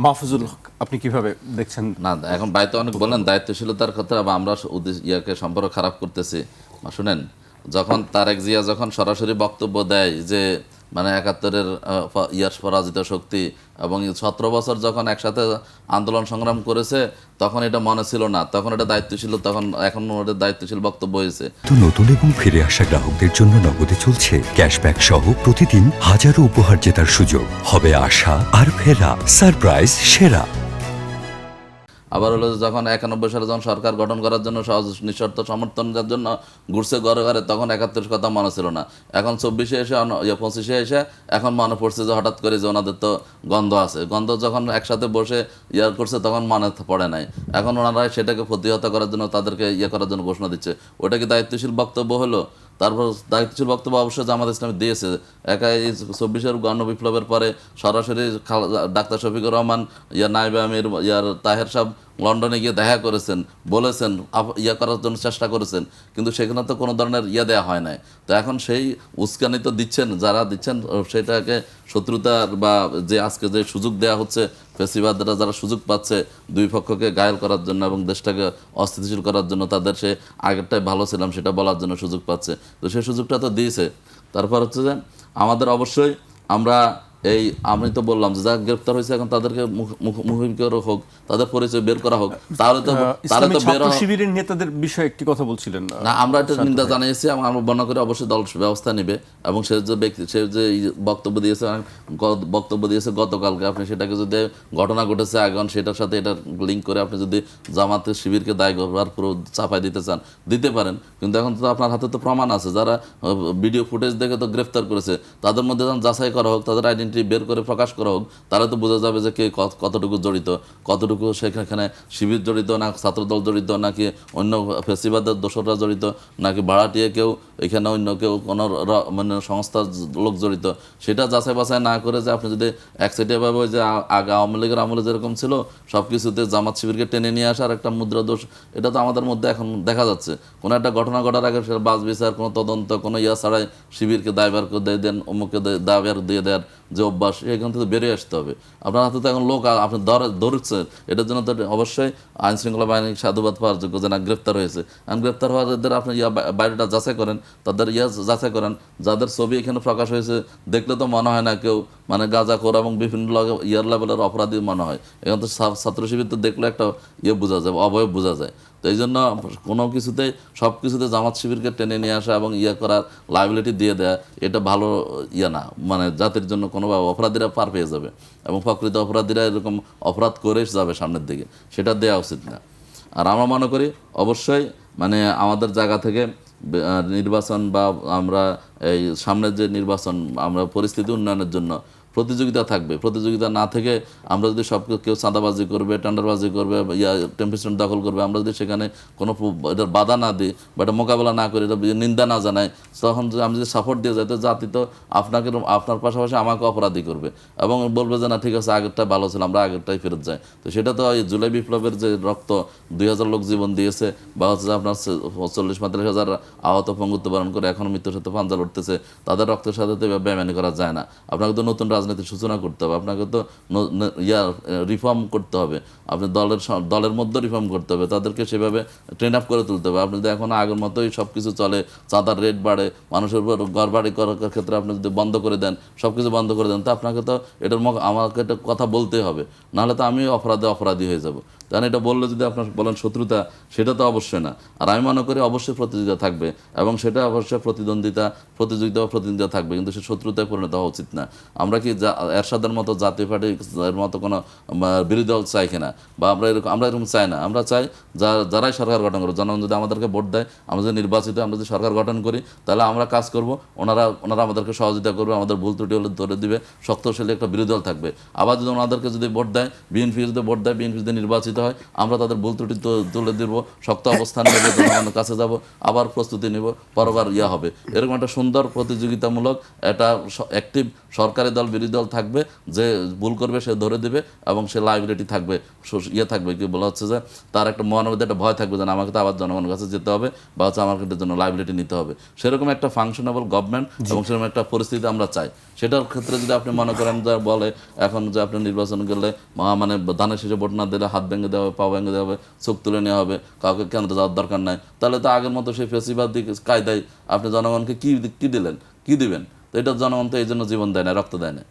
মাহফুজুল হক, আপনি কিভাবে দেখছেন? না, এখন বাইতে অনেক বলেন দায়িত্বশীলতার কথা, বা আমরা ইয়াকে সম্পর্ক খারাপ করতেছি। শুনেন, যখন তারেক জিয়া যখন সরাসরি বক্তব্য দেয় যে মানে ৭১-এর ইয়াস পরাজিত শক্তি, এবং ১৭ বছর যখন একসাথে আন্দোলন সংগ্রাম করেছে, তখন এটা মনে ছিল না, তখন এটা দায়িত্বশীল, তখন এখন ওদের দায়িত্বশীল বক্তব্য হয়েছে। তো নতুন এবং ফিরে আসা গ্রাহকদের জন্য নগদে চলছে ক্যাশব্যাক সহ প্রতিদিন হাজারো উপহার জেতার সুযোগ। হবে আশা আর ফেরা, সারপ্রাইজ সেরা। আবার হলো যখন ৯১ সালে যখন সরকার গঠন করার জন্য সহজ নিঃশর্ত সমর্থনের জন্য ঘুরছে ঘরে ঘরে, তখন ৭১ কথা মনে ছিল না। এখন ২৪-এ এসে ২৫-এ এসে এখন মনে পড়ছে যে হঠাৎ করে যে ওনাদের তো গন্ধ আছে, গন্ধ যখন একসাথে বসে করছে তখন মনে পড়ে নাই। এখন ওনারা সেটাকে প্রতিহত করার জন্য তাদেরকে করার জন্য ঘোষণা দিচ্ছে। ওটা কি দায়িত্বশীল বক্তব্য হলো? তারপর দায়িত্বশীল বক্তব্য অবশ্যই জামাত ইসলামী দিয়েছে। এই ২৪-এর গণবিপ্লবের পরে সরাসরি ডাক্তার শফিকুর রহমান, নাইবে আমির, তাহের সাহেব লন্ডনে গিয়ে দেখা করেছেন, বলেছেন, করার জন্য চেষ্টা করেছেন, কিন্তু সেখানে তো কোনো ধরনের দেওয়া হয় নাই। তো এখন সেই উস্কানি তো দিচ্ছেন, যারা দিচ্ছেন সেটাকে শত্রুতার, বা যে আজকে যে সুযোগ দেওয়া হচ্ছে, ফেসিবাদরা যারা সুযোগ পাচ্ছে দুই পক্ষকে ঘায়েল করার জন্য এবং দেশটাকে অস্থিতিশীল করার জন্য, তাদের সে আগেরটাই ভালো ছিলাম সেটা বলার জন্য সুযোগ পাচ্ছে। তো সেই সুযোগটা তো দিয়েছে। তারপর হচ্ছে যে আমাদের অবশ্যই আমরা আমি তো বললাম যে যারা গ্রেপ্তার হয়েছে এখন তাদেরকে মুখোমুখি হোক, তাদের পরিচয় বের করা হোক, তাহলে তো বের শিবিরের নেতাদের বিষয়ে একটি কথা বলছিলেন না। আমরা এটা নিন্দা জানিয়েছি এবং আমরা বর্ণনা করে অবশ্যই দল ব্যবস্থা নেবে। এবং সে যে ব্যক্তি, সে যে বক্তব্য দিয়েছে গতকালকে, আপনি সেটাকে যদি ঘটনা ঘটেছে এখন সেটার সাথে এটা লিঙ্ক করে আপনি যদি জামাতের শিবিরকে দায় করবার পুরো চাপাই দিতে চান, দিতে পারেন। কিন্তু এখন তো আপনার হাতে তো প্রমাণ আছে, যারা ভিডিও ফুটেজ দেখে তো গ্রেফতার করেছে, তাদের মধ্যে যখন যাচাই করা হোক, তাদের আইডেন্টিটি বের করে প্রকাশ করা হোক, তাহলে তো বোঝা যাবে যে কে কতটুকু জড়িত, কতটুকু সেখানে শিবির জড়িত, না ছাত্রদল জড়িত, নাকি অন্য ফেসিবাদের দোসররা জড়িত, নাকি ভাড়াটিয়ে কেউ এখানে অন্য কেউ কোনো মানে সংস্থার লোক জড়িত। সেটা যাচাই বাছাই না করে যে আপনি যদি এক সাইডেভাবে ওই যে আগে আওয়ামী লীগের আমলে যেরকম ছিল সব কিছুতে জামাত শিবিরকে টেনে নিয়ে আসার একটা মুদ্রা দোষ, এটা তো আমাদের মধ্যে এখন দেখা যাচ্ছে। কোনো একটা ঘটনা ঘটার আগে সেটা বাস বিচার, কোনো তদন্ত, কোনো ছাড়াই শিবিরকে দায়ভার করে দিয়ে দেন, অমুককে দায়ভার দিয়ে দেওয়ার যে অভ্যাস, এখান থেকে বেরিয়ে আসতে হবে। আপনার হাতে তো এখন লোক আপনি ধরছেন, এটার জন্য তো অবশ্যই আইন শৃঙ্খলা বাহিনী সাধুবাদ পাওয়ার যোগ্য যে না গ্রেপ্তার হয়েছে। গ্রেপ্তার হওয়ার আপনি বাইরেটা যাচাই করেন, তাদের যাচাই করেন, যাদের ছবি এখানে প্রকাশ হয়েছে দেখলে তো মনে হয় না কেউ মানে গাঁজাখোর এবং বিভিন্ন লেভেলের অপরাধী মনে হয়। এখন তো ছাত্র শিবির তো দেখলে একটা বোঝা যায়, অবয়ব বোঝা যায়। তো এই জন্য কোনো কিছুতেই সব কিছুতে জামাত শিবিরকে টেনে নিয়ে আসা এবং করার লাইবিলিটি দিয়ে দেয়া, এটা ভালো না। মানে জাতির জন্য কোনোভাবে অপরাধীরা পার পেয়ে যাবে এবং প্রকৃত অপরাধীরা এরকম অপরাধ করে যাবে সামনের দিকে, সেটা দেওয়া উচিত না। আর আমরা মনে করি অবশ্যই মানে আমাদের জায়গা থেকে নির্বাচন, বা আমরা এই সামনের যে নির্বাচন, আমরা পরিস্থিতি উন্নয়নের জন্য প্রতিযোগিতা থাকবে। প্রতিযোগিতা না থেকে আমরা যদি সব কেউ চাঁদাবাজি করবে, টেন্ডারবাজি করবে, টেম্পারেচার দখল করবে, আমরা যদি সেখানে কোনো এটার বাধা না দিই বা এটা মোকাবেলা না করি, এটা নিন্দা না জানাই, তখন আমি যদি সাপোর্ট দিয়ে যাই তো জাতি তো আপনার পাশাপাশি আমাকে অপরাধী করবে এবং বলবে যে না ঠিক আছে আগেরটা ভালো ছিল, আমরা আগেরটাই ফেরত যাই। তো সেটা তো এই জুলাই বিপ্লবের যে রক্ত ২,০০০ লোক জীবন দিয়েছে, বা হচ্ছে আপনার ৪০-৪৫ হাজার আহত পঙ্গুত্ব বরণ করে এখনও মৃত্যুর সাথে পাঞ্জা লড়তেছে, তাদের রক্তের সাথে তো বেইমানি করা যায় না। আপনাকে তো নতুন রাজনীতির সূচনা করতে হবে, আপনাকে তো রিফর্ম করতে হবে, আপনি দলের মধ্যে রিফর্ম করতে হবে, তাদেরকে সেভাবে ট্রেন আপ করে তুলতে হবে। আপনি যদি এখন আগের মতোই সব কিছু চলে, চাঁদার রেট বাড়ে, মানুষের উপর ঘর বাড়ি করার ক্ষেত্রে আপনি যদি বন্ধ করে দেন, সব কিছু বন্ধ করে দেন, তো আপনাকে তো এটার আমাকে একটা কথা বলতেই হবে, নাহলে তো আমি অপরাধী হয়ে যাব। কারণ এটা বললে যদি আপনার বলেন শত্রুতা, সেটা তো অবশ্যই না। আর আমি মনে করি অবশ্যই প্রতিযোগিতা থাকবে এবং সেটা অবশ্যই প্রতিদ্বন্দ্বিতা বা প্রতিদ্বন্দ্বিতা থাকবে, কিন্তু সে শত্রুতায় পরিণত হওয়া উচিত না। আমরা কি এরশাদের মতো জাতীয় পার্টির মতো কোনো বিরোধী দল চাই কিনা, বা আমরা এরকম চাই না। আমরা চাই যারাই সরকার গঠন করবে, জনগণ যদি আমাদেরকে ভোট দেয়, আমরা যদি নির্বাচিত, আমরা যদি সরকার গঠন করি, তাহলে আমরা কাজ করব, ওনারা আমাদেরকে সহযোগিতা করবে, আমাদের ভুল ত্রুটি হলে ধরে দিবে, শক্তিশালী একটা বিরোধী দল থাকবে। আবার যদি ওনাদেরকে যদি ভোট দেয়, বিএনপি যদি ভোট দেয়, বিএনপি যদি নির্বাচিত হয়, আমরা তাদের ভুল ত্রুটি তুলে দিব, শক্ত অবস্থান নেব, জনগণের কাছে যাব, আবার প্রস্তুতি নেব, পরবার হবে। এরকম একটা সুন্দর প্রতিযোগিতামূলক একটা অ্যাক্টিভ সরকারি দল বিরোধী দল থাকবে, যে ভুল করবে সে ধরে দেবে এবং সে লাইবিলিটি থাকবে, থাকবে কি বলা হচ্ছে যে তার একটা মনের মধ্যে একটা ভয় থাকবে যে আমাকে তো আবার জনগণের কাছে যেতে হবে বা হচ্ছে আমাকে এটার জন্য লাইবিলিটি নিতে হবে। সেরকম একটা ফাংশনেবল গভর্নমেন্ট এবং সেরকম একটা পরিস্থিতি আমরা চাই। সেটার ক্ষেত্রে যদি আপনি মনে করেন যে বলে এখন যে আপনি নির্বাচন করলে মানে ধানের শীষে ভোট না দিলে হাত ভেঙে দেওয়া হবে, পা ভেঙে দেওয়া হবে, চোখ তুলে নেওয়া হবে, কাউকে কেন্দ্রে যাওয়ার দরকার নাই, তাহলে তো আগের মতো সেই ফেসিবাদী কায়দায় আপনি জনগণকে কি দিলেন, কি দিবেন? তো এটা জনগণ তো এই জন্য জীবন দেয় না, রক্ত দেয় না।